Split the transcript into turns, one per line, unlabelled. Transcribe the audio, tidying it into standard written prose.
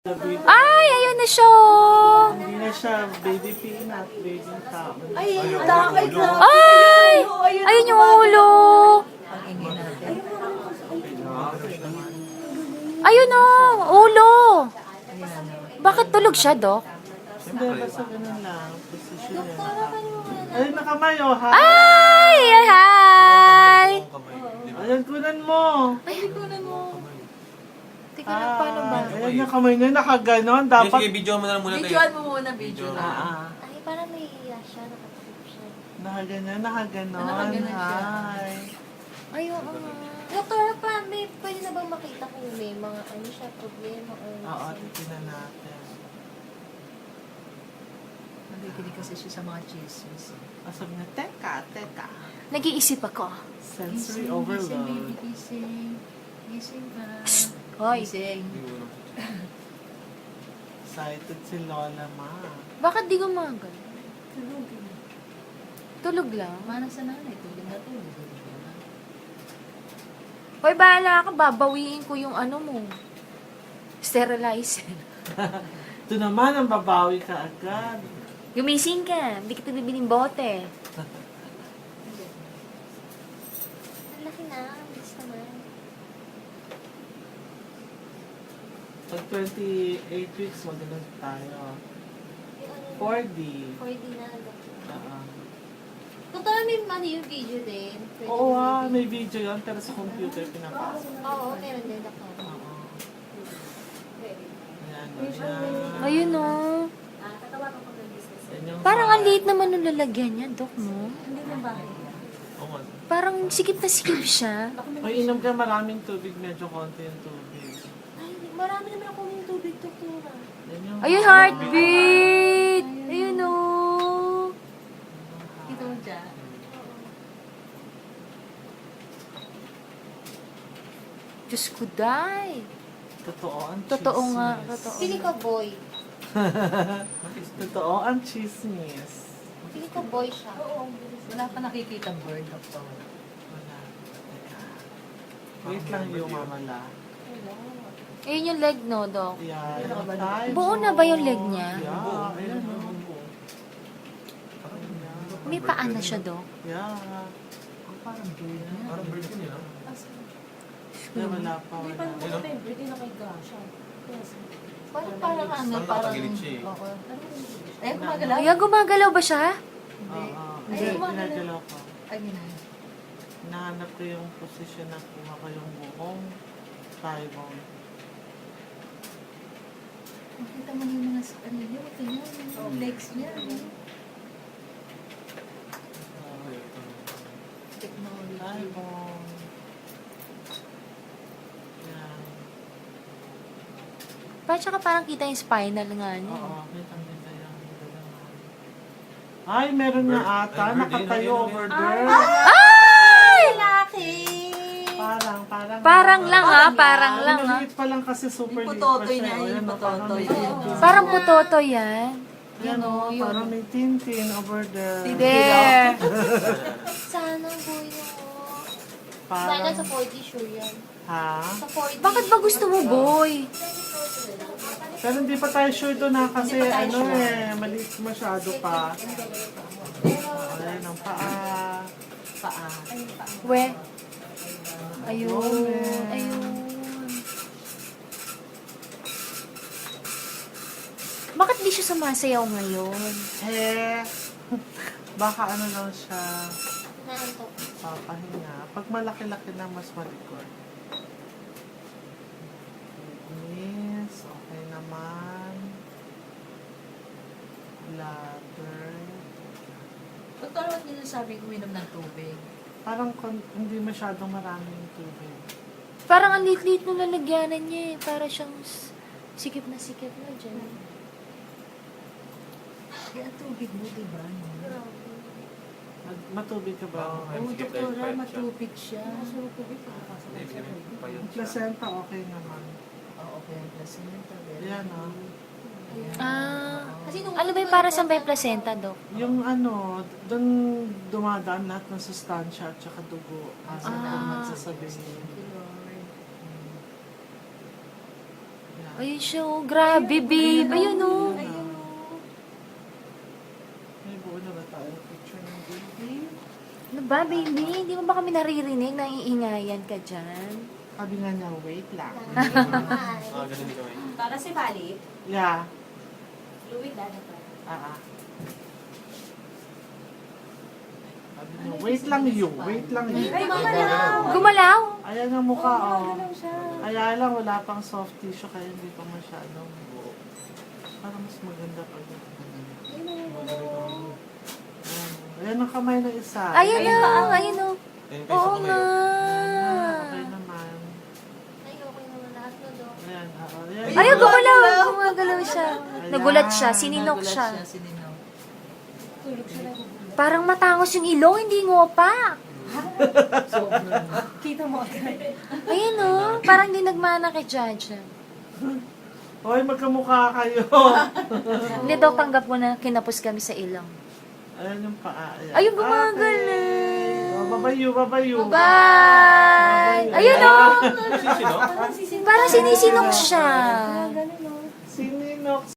Ay, ayun na siya.
Hindi na siya baby peanut, baby tao.
Ay, takot lang.
Ay! Ayun yung ulo. Ayun o, ulo. Bakit tulog siya, Dok?
Hindi, basta ganun lang. Position niya. Ay, nakamayo, ha?
Ay! Hi!
Ayan, kunan mo.
Ay, kunan mo. Teka lang, paano ba?
Ayan, yung kamay niya, nakaganon. Dapat,
Sige, video mo na lang muna tayo.
Videoan mo muna, video na.
Ay, parang nahihiya siya, nakatulog siya.
nakaganon, nakaganon.
Nakaganon siya.
Hi.
Ay, oo nga.
Doktor, pwede na bang makita kung may mga ano siya, problema or
Oo, titignan natin.
Nakikinig kasi siya sa mga chismis.
Sabi niya, teka.
Nag-iisip ako.
Sensory
Gising,
overload.
baby, gising. Gising ka.
Hoy,
Gising.
Excited si Lola, ma.
bakit di gumagal? Tulog lang.
Mana sa nanay, tulog na tulog.
Hoy, bahala ka, babawiin ko yung ano mo. Sterilizer.
Ito naman, ang babawi ka agad.
Gumising ka, hindi kita bibiling bote.
Ang laki na, ang bilis naman.
Pag 28 weeks, maganon tayo.
Yung ano,
4D.
4D na, doktor.
Oo.
Doktor, may ano yung video din. Pwede
Oo,
yung
may video yan, pero sa computer pinapasok.
Oo, meron din, doktor.
Oo. Ayan, ayan.
Ayun o.
Tatawagan ko ng business.
Yan yung
Parang ang liit naman ng lalagyan niya, Dok, no?
Hindi na bahay.
Oo nga.
Parang sikip na sikip siya.
May inom ka maraming tubig, medyo konti yung tubig.
Ay, marami naman ako ng tubig, doktora.
Yan yung
Ayun, heartbeat! Ayun o.
Ito mo dyan.
Diyos ko, day.
Totoo ang
Totoo nga,
chismis.
totoo.
Pili ko boy.
Totoo ang chismis.
Pili ko boy siya.
Wala pa nakikita bird, doktor.
Wala. Teka. Wait lang yung mamala.
Ayun yung leg, no, Dok?
Yan.
Buo na ba yung leg niya?
Yeah. Ayun, no.
May paa na siya, Dok.
Yeah.
Ang parang bird na.
Parang bird yun, yun,
Yeah, wala pa. Wala.
Parang ano,
Parang
parang...
nakagilid siya eh.
Oo. Ay, gumagalaw?
Ay, gumagalaw ba siya?
Oo.
Hindi.
Ginagalaw ko.
Ay, ginay.
Hinahanap ko yung position na kuha ko yung buong thigh bone.
Makita mo yung mga ano niya, ito niya, yung legs niya. Technology.
Thigh bone. Yan.
Tsaka parang kita yung spinal nga niya.
Oo, kita yan. Ay, meron na ata.
Ay, bird,
Nakatayo
yun,
over
yun.
there.
Ay!
Laki!
Parang lang ha, parang lang ha.
Maliit pa lang kasi super
Yung
liit pa
putotoy
siya.
niya,
Ayan,
yung
parang
putotoy.
may tintin.
Parang putoto yan.
Yan o, parang may tintin over there.
There.
Sana boy na ako. Sana
Parang,
sa 4D sure yan.
ha?
Sa 4D.
Bakit ba gusto mo, boy?
Pero hindi pa tayo sure doon na kasi ano maliit masyado pa. Ayan ang paa.
Paa.
We. Ayun. Ayun. Bakit di siya sumasayaw ngayon?
Baka ano lang siya,
Naantok.
papahinga. Pag malaki-laki na, mas malikot. Yes, okay naman. Bladder.
Doktor, ba't nila sabi uminom ng tubig?
Parang hindi masyadong maraming tubig.
Parang ang liit-liit nung lalagyanan niya eh. Para siyang sikip na dyan.
Kaya ang tubig mo, di ba?
Matubig ka ba?
Oo, doktora, matubig siya.
Ang placenta okay naman.
Oo, okay, ang placenta.
Yan o.
Kasi nung
Ano ba yung para sa may placenta, Dok?
Yung ano, doon dumadaan lahat ng sustansya at saka dugo. Kasi
Ah.
magsasabihin.
Lord.
Yan.
Ayun siya, oh. Grabe, babe. Ayun, oh.
May buo na ba tayo picture ng baby?
Ano ba, baby? Hindi mo ba kami naririnig? Naiingayan ka dyan?
Sabi nga niya, wait lang.
Ganun gawin.
Para si Bali,
Yeah.
fluid ano pa.
Sabi niya, wait lang you, wait lang you.
Ay, mamalaw!
Gumalaw?
Ayan ang mukha, oh.
Gumalaw siya.
Kaya lang, wala pang soft tissue, kaya hindi pa masyadong buo. Parang mas maganda pa yun. Ayan ang kamay ng isa.
Ayun na, ayun, oh.
Ayun kayo
Oo
sa
nga.
Okay naman.
Ay, okay naman lahat na daw.
Ayan, ayan.
Ayun, gumalaw. Gumagalaw siya. Nagulat siya, sininok siya.
Tulog siya na.
Parang matangos yung ilong, hindi ngopa.
Kita mo agad.
Ayun, oh. Parang di nagmana kay Judge.
Hoy, magkamukha kayo.
Hindi daw tanggap mo na kinapos kami sa ilong.
Ayan yung paa. Ayan.
Ayun, gumagalaw.
Okay. Oh, babayu, babayu.
Bye! Ayun, oh.
Sino?
Parang sinisinok siya.
Ganun